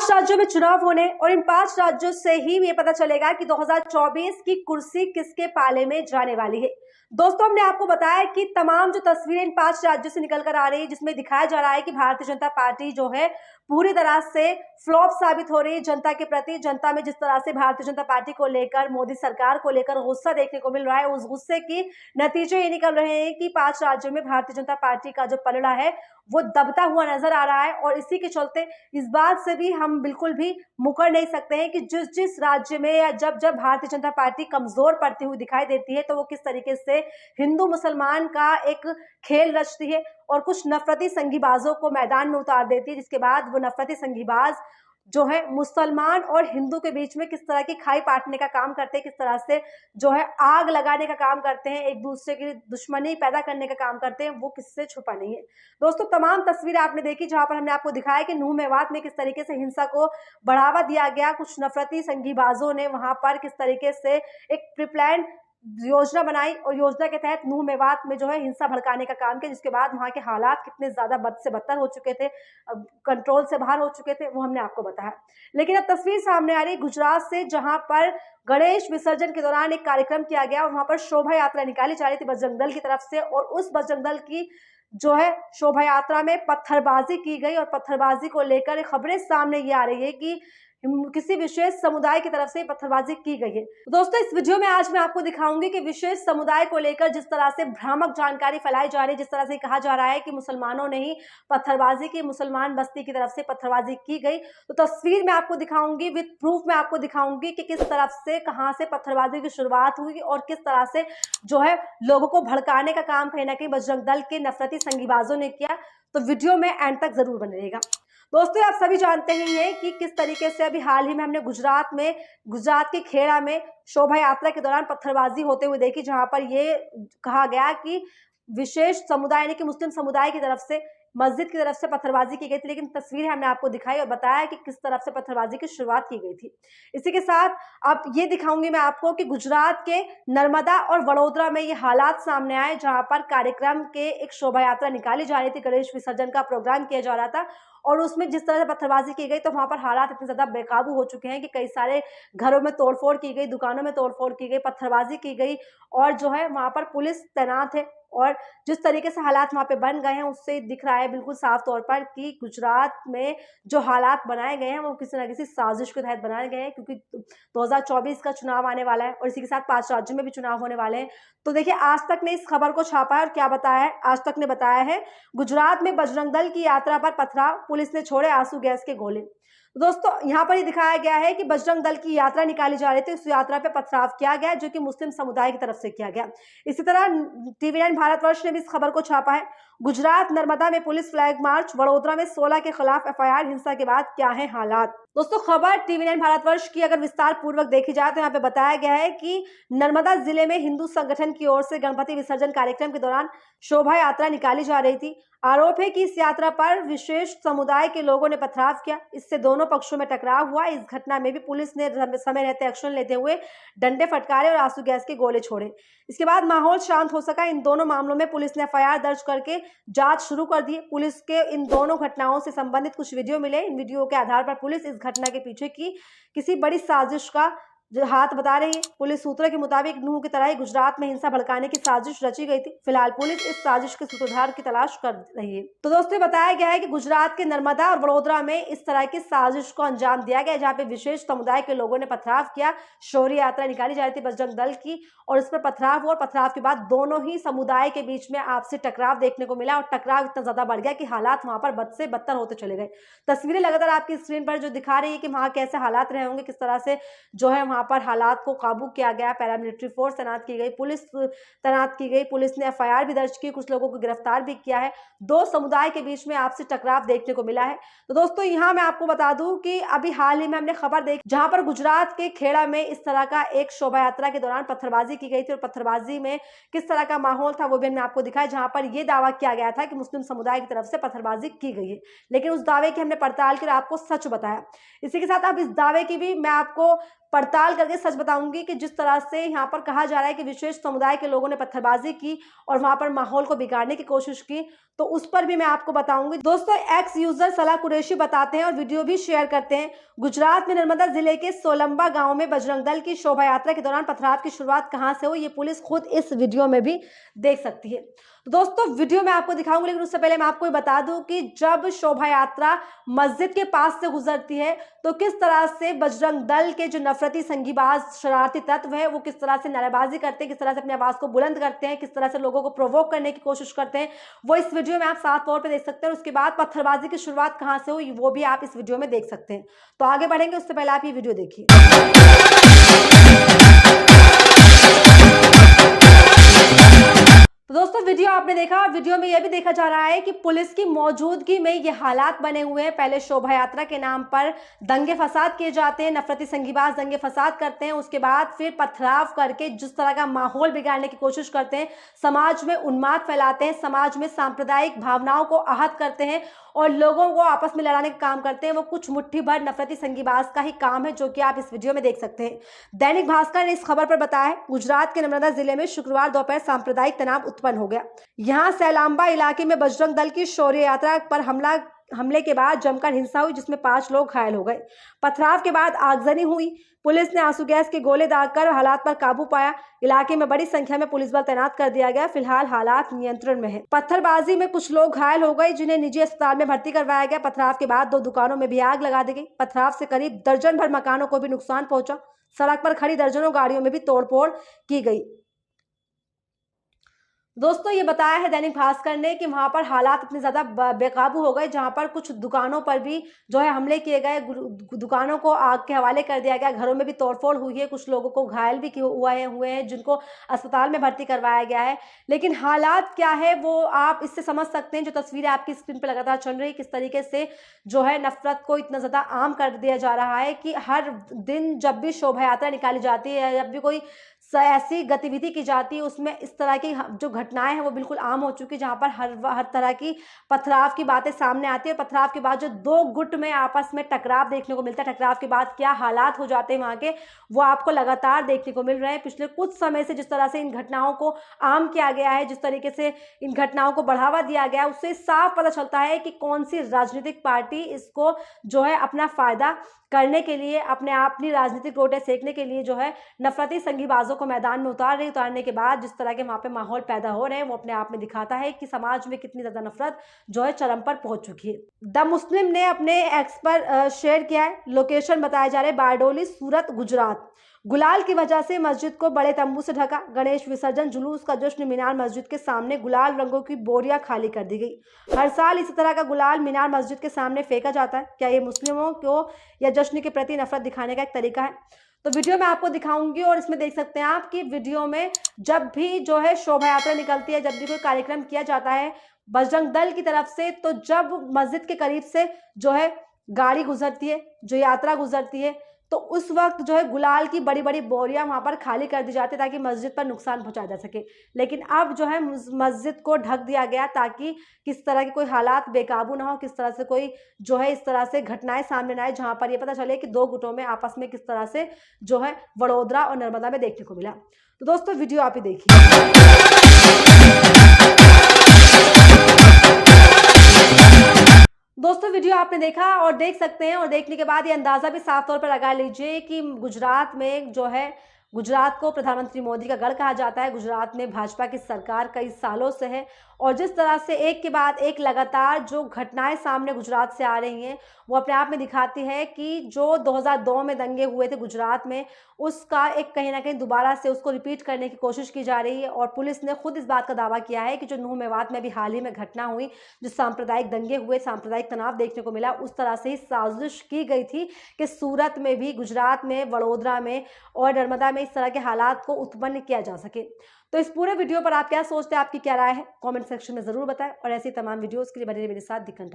5 राज्यों में चुनाव होने और इन 5 राज्यों से ही ये पता चलेगा कि 2024 की कुर्सी किसके पाले में जाने वाली है। दोस्तों, हमने आपको बताया कि तमाम जो तस्वीरें इन 5 राज्यों से निकल कर आ रही है, जिसमें दिखाया जा रहा है कि भारतीय जनता पार्टी जो है पूरी तरह से फ्लॉप साबित हो रही है जनता के प्रति। जनता में जिस तरह से भारतीय जनता पार्टी को लेकर, मोदी सरकार को लेकर गुस्सा देखने को मिल रहा है, उस गुस्से की नतीजे ये निकल रहे हैं कि 5 राज्यों में भारतीय जनता पार्टी का जो पलड़ा है वो दबता हुआ नजर आ रहा है। और इसी के चलते इस बात से भी हम बिल्कुल भी मुकर नहीं सकते हैं कि जिस जिस राज्य में या जब जब भारतीय जनता पार्टी कमजोर पड़ती हुई दिखाई देती है तो वो किस तरीके से हिंदू मुसलमान का एक खेल रचती है और कुछ नफरती संघीबाजों को मैदान में उतार देती है, जिसके बाद वो नफरती संघीबाज जो है मुसलमान और हिंदू के बीच में किस तरह की खाई पाटने का काम करते हैं, किस तरह से जो है आग लगाने का काम करते हैं, एक दूसरे की दुश्मनी पैदा करने का काम करते हैं, वो किससे छुपा नहीं है। दोस्तों, तमाम तस्वीरें आपने देखी जहां पर हमने आपको दिखाया कि नूह मेवात में किस तरीके से हिंसा को बढ़ावा दिया गया। कुछ नफरती संघीबाजों ने वहां पर किस तरीके से एक प्रिप्लान योजना बनाई और योजना के तहत नूह मेवात में जो है हिंसा भड़काने का काम किया, जिसके बाद वहां के हालात कितने ज्यादा बद से बदतर हो चुके थे, कंट्रोल से बाहर हो चुके थे, वो हमने आपको बताया। लेकिन अब तस्वीर सामने आ रही गुजरात से, जहां पर गणेश विसर्जन के दौरान एक कार्यक्रम किया गया और वहां पर शोभा यात्रा निकाली जा रही थी बजरंग दल की तरफ से, और उस बजरंग दल की जो है शोभा यात्रा में पत्थरबाजी की गई और पत्थरबाजी को लेकर खबरें सामने ये आ रही है कि किसी विशेष समुदाय की तरफ से पत्थरबाजी की गई है। दोस्तों, इस वीडियो में आज मैं आपको दिखाऊंगी कि विशेष समुदाय को लेकर जिस तरह से भ्रामक जानकारी फैलाई जा रही है, जिस तरह से कहा जा रहा है कि मुसलमानों ने ही पत्थरबाजी की, मुसलमान बस्ती की तरफ से पत्थरबाजी की गई, तो तस्वीर में आपको दिखाऊंगी, विद प्रूफ में आपको दिखाऊंगी कि किस तरफ से, कहां से पत्थरबाजी की शुरुआत हुई और किस तरह से जो है लोगों को भड़काने का काम कहीं ना कहीं बजरंग दल के नफरती संघीबाजों ने किया। तो वीडियो में एंड तक जरूर बने रहेगा। दोस्तों, आप सभी जानते ही हैं कि किस तरीके से अभी हाल ही में हमने गुजरात के खेड़ा में शोभा यात्रा के दौरान पत्थरबाजी होते हुए देखी, जहां पर ये कहा गया कि विशेष समुदाय यानी कि मुस्लिम समुदाय की तरफ से मस्जिद की तरफ से पत्थरबाजी की गई थी। लेकिन तस्वीर हमने आपको दिखाई और बताया कि किस तरफ से पत्थरबाजी की शुरुआत की गई थी। इसी के साथ अब ये दिखाऊंगी मैं आपको कि गुजरात के नर्मदा और वडोदरा में ये हालात सामने आए, जहां पर कार्यक्रम के एक शोभा यात्रा निकाली जा रही थी, गणेश विसर्जन का प्रोग्राम किया जा रहा था और उसमें जिस तरह से पत्थरबाजी की गई तो वहां पर हालात इतने ज्यादा बेकाबू हो चुके हैं कि कई सारे घरों में तोड़फोड़ की गई, दुकानों में तोड़फोड़ की गई, पत्थरबाजी की गई और जो है वहां पर पुलिस तैनात है। और जिस तरीके से हालात वहां पे बन गए हैं उससे दिख रहा है बिल्कुल साफ तौर पर कि गुजरात में जो हालात बनाए गए हैं वो किसी न किसी साजिश के तहत बनाए गए हैं, क्योंकि 2024 का चुनाव आने वाला है और इसी के साथ 5 राज्यों में भी चुनाव होने वाले हैं। तो देखिए, आज तक ने इस खबर को छापा है और क्या बताया है। आज तक ने बताया है गुजरात में बजरंग दल की यात्रा पर पथराव, पुलिस ने छोड़े आंसू गैस के गोले। दोस्तों, यहाँ पर ये दिखाया गया है कि बजरंग दल की यात्रा निकाली जा रही थी, उस यात्रा पे पथराव किया गया जो कि मुस्लिम समुदाय की तरफ से किया गया। इसी तरह टीवी9 भारतवर्ष ने भी इस खबर को छापा है। गुजरात नर्मदा में पुलिस फ्लैग मार्च, वडोदरा में 16 के खिलाफ एफआईआर, हिंसा के बाद क्या है हालात। दोस्तों, खबर टीवी9 भारतवर्ष की अगर विस्तार पूर्वक देखी जाए तो यहाँ पे बताया गया है कि नर्मदा जिले में हिंदू संगठन की ओर से गणपति विसर्जन कार्यक्रम के दौरान शोभा यात्रा निकाली जा रही थी। आरोप है कि इस यात्रा पर विशेष समुदाय के लोगों ने पथराव किया, इससे दोनों पक्षों में टकराव हुआ। इस घटना में भी पुलिस ने समय रहते एक्शन लेते हुए डंडे फटकारे और आंसू गैस के गोले छोड़े। इसके बाद माहौल शांत हो सका। इन दोनों मामलों में पुलिस ने एफआईआर दर्ज करके जांच शुरू कर दी। पुलिस के इन दोनों घटनाओं से संबंधित कुछ वीडियो मिले। इन वीडियो के आधार पर पुलिस इस घटना के पीछे की किसी बड़ी साजिश का जो हाथ बता रही है। पुलिस सूत्रों के मुताबिक नूह की तरह ही गुजरात में हिंसा भड़काने की साजिश रची गई थी। फिलहाल पुलिस इस साजिश के सूत्रधार की तलाश कर रही है। तो दोस्तों, बताया गया है कि गुजरात के नर्मदा और वडोदरा में इस तरह की साजिश को अंजाम दिया गया, जहां पे विशेष समुदाय के लोगों ने पथराव किया। शौर्य यात्रा निकाली जा रही थी बजरंग दल की और इस पर पथराव हुआ और पथराव के बाद दोनों ही समुदाय के बीच में आपसी टकराव देखने को मिला और टकराव इतना ज्यादा बढ़ गया कि हालात वहां पर बद से बदतर होते चले गए। तस्वीरें लगातार आपकी स्क्रीन पर जो दिखा रही है कि वहां कैसे हालात रहे होंगे, किस तरह से जो है वहां पर हालात को काबू किया गया। पैरामिलिट्री फोर्स तैनात की गई, पुलिस तैनात की गई, पुलिस ने एफआईआर भी दर्ज की, कुछ लोगों को गिरफ्तार भी किया है। दो समुदाय के बीच में आपसी टकराव देखने को मिला है। तो दोस्तों, यहाँ मैं आपको बता दूं कि अभी हाल ही में हमने खबर देखी जहां पर गुजरात के खेड़ा में इस तरह का एक शोभा यात्रा के दौरान पत्थरबाजी की गई थी और पत्थरबाजी में किस तरह का माहौल था वो भी हमने आपको दिखाया, जहां पर यह दावा किया गया था कि मुस्लिम समुदाय की तरफ से पत्थरबाजी की गई है। लेकिन उस दावे की हमने पड़ताल की और आपको सच बताया। इसी के साथ अब इस दावे की भी मैं आपको पड़ताल निकाल करके सच बताऊंगी कि जिस तरह से यहाँ पर कहा जा रहा है कि विशेष समुदाय के लोगों ने पत्थरबाजी की और वहां पर माहौल को बिगाड़ने की कोशिश की, तो उस पर भी मैं आपको बताऊंगी। दोस्तों, एक्स यूजर सलाह कुरैशी बताते हैं और वीडियो भी शेयर करते हैं, गुजरात में नर्मदा जिले के सोलंबा गांव में बजरंग दल की शोभा यात्रा के दौरान पथराव की शुरुआत कहां से हुई, ये पुलिस खुद इस वीडियो में भी देख सकती है। तो दोस्तों, वीडियो में आपको दिखाऊंगी, लेकिन उससे पहले मैं आपको बता दूं कि जब शोभा यात्रा मस्जिद के पास से गुजरती है तो किस तरह से बजरंग दल के जो नफरती संगीबाज शरारती तत्व है वो किस तरह से नारेबाजी करते हैं, किस तरह से अपनी आवाज को बुलंद करते हैं, किस तरह से लोगों को प्रोवोक करने की कोशिश करते हैं, वो इस वीडियो में आप साफ तौर पे देख सकते हैं। उसके बाद पत्थरबाजी की शुरुआत कहां से हुई वो भी आप इस वीडियो में देख सकते हैं। तो आगे बढ़ेंगे, उससे पहले आप ये वीडियो देखिए। तो दोस्तों, वीडियो आपने देखा, वीडियो में यह भी देखा जा रहा है कि पुलिस की मौजूदगी में ये हालात बने हुए हैं। पहले शोभा यात्रा के नाम पर दंगे फसाद किए जाते हैं, नफरती संगीबाज दंगे फसाद करते हैं, उसके बाद फिर पथराव करके जिस तरह का माहौल बिगाड़ने की कोशिश करते हैं, समाज में उन्माद फैलाते हैं, समाज में सांप्रदायिक भावनाओं को आहत करते हैं और लोगों को आपस में लड़ाने का काम करते हैं। वो कुछ मुट्ठी भर नफरती संगीबाज का ही काम है, जो कि आप इस वीडियो में देख सकते हैं। दैनिक भास्कर ने इस खबर पर बताया है, गुजरात के नर्मदा जिले में शुक्रवार दोपहर सांप्रदायिक तनाव उत्पन्न हो गया। यहाँ सैलाम्बा इलाके में बजरंग दल की शौर्य यात्रा पर हमले के बाद जमकर हिंसा हुई, जिसमें 5 लोग घायल हो गए। पथराव के बाद आगजनी हुई, पुलिस ने आंसू गैस के गोले दागकर हालात पर काबू पाया। इलाके में बड़ी संख्या में पुलिस बल तैनात कर दिया गया। फिलहाल हालात नियंत्रण में है। पत्थरबाजी में कुछ लोग घायल हो गए, जिन्हें निजी अस्पताल में भर्ती करवाया गया। पथराव के बाद 2 दुकानों में भी आग लगा दी गई। पथराव से करीब दर्जन भर मकानों को भी नुकसान पहुंचा। सड़क पर खड़ी दर्जनों गाड़ियों में भी तोड़फोड़ की गई। दोस्तों, ये बताया है दैनिक भास्कर ने कि वहां पर हालात इतने ज्यादा बेकाबू हो गए, जहां पर कुछ दुकानों पर भी जो है हमले किए गए, दुकानों को आग के हवाले कर दिया गया, घरों में भी तोड़फोड़ हुई है, कुछ लोगों को घायल भी हुए हैं जिनको अस्पताल में भर्ती करवाया गया है। लेकिन हालात क्या है वो आप इससे समझ सकते हैं, जो तस्वीरें आपकी स्क्रीन पर लगातार चल रही है, किस तरीके से जो है नफरत को इतना ज्यादा आम कर दिया जा रहा है कि हर दिन जब भी शोभा यात्रा निकाली जाती है, जब भी कोई ऐसी गतिविधि की जाती है, उसमें इस तरह की जो घटनाएं हैं वो बिल्कुल आम हो चुकी है, जहां पर हर तरह की पथराव की बातें सामने आती है। पथराव के बाद जो 2 गुट में आपस में टकराव देखने को मिलता है, टकराव के बाद क्या हालात हो जाते हैं वहां के, वो आपको लगातार देखने को मिल रहे हैं। पिछले कुछ समय से जिस तरह से इन घटनाओं को आम किया गया है, जिस तरीके से इन घटनाओं को बढ़ावा दिया गया है, उससे साफ पता चलता है कि कौन सी राजनीतिक पार्टी इसको जो है अपना फायदा करने के लिए, अपनी राजनीतिक रोटे सेकने के लिए जो है नफरती संगीबाजों को मैदान में उतारने के बाद जिस तरह के वहां पे माहौल पैदा हो रहे हैं, वो अपने आप में दिखाता है कि समाज में कितनी ज्यादा नफरत जो है चरम पर पहुंच चुकी है। द मुस्लिम ने अपने एक्स पर शेयर किया है, लोकेशन बताया जा रहा है बारडोली, सूरत, गुजरात। गुलाल की वजह से मस्जिद को बड़े तंबू से ढका। गणेश विसर्जन जुलूस का जश्न मीनार मस्जिद के सामने गुलाल रंगों की बोरियां खाली कर दी गई। हर साल इसी तरह का गुलाल मीनार मस्जिद के सामने फेंका जाता है। क्या ये मुस्लिमों को या जश्न के प्रति नफरत दिखाने का एक तरीका है? तो वीडियो में आपको दिखाऊंगी और इसमें देख सकते हैं आप कि वीडियो में जब भी जो है शोभा यात्रा निकलती है, जब भी कोई कार्यक्रम किया जाता है बजरंग दल की तरफ से, तो जब मस्जिद के करीब से जो है गाड़ी गुजरती है, जो यात्रा गुजरती है, तो उस वक्त जो है गुलाल की बड़ी बड़ी बोरियां वहां पर खाली कर दी जाती है ताकि मस्जिद पर नुकसान पहुंचाया जा सके। लेकिन अब जो है मस्जिद को ढक दिया गया ताकि किस तरह के कोई हालात बेकाबू ना हो, किस तरह से कोई जो है इस तरह से घटनाएं सामने ना आए, जहां पर ये पता चले कि 2 गुटों में आपस में किस तरह से जो है वडोदरा और नर्मदा में देखने को मिला। तो दोस्तों, वीडियो आप ही देखिए। दोस्तों, वीडियो आपने देखा और देख सकते हैं, और देखने के बाद ये अंदाजा भी साफ तौर पर लगा लीजिए कि गुजरात में जो है, गुजरात को प्रधानमंत्री मोदी का गढ़ कहा जाता है। गुजरात में भाजपा की सरकार कई सालों से है और जिस तरह से एक के बाद एक लगातार जो घटनाएं सामने गुजरात से आ रही हैं, वो अपने आप में दिखाती है कि जो 2002 में दंगे हुए थे गुजरात में, उसका एक कहीं ना कहीं दोबारा से उसको रिपीट करने की कोशिश की जा रही है। और पुलिस ने खुद इस बात का दावा किया है कि जो नूह मेवात में भी हाल ही में घटना हुई, जो सांप्रदायिक दंगे हुए, सांप्रदायिक तनाव देखने को मिला, उस तरह से ही साजिश की गई थी कि सूरत में भी, गुजरात में, वडोदरा में और नर्मदा में इस तरह के हालात को उत्पन्न किया जा सके। तो इस पूरे वीडियो पर आप क्या सोचते हैं, आपकी क्या राय है, कमेंट सेक्शन में जरूर बताएं और ऐसी तमाम वीडियोस के लिए बने रहिए मेरे साथ दिखंड।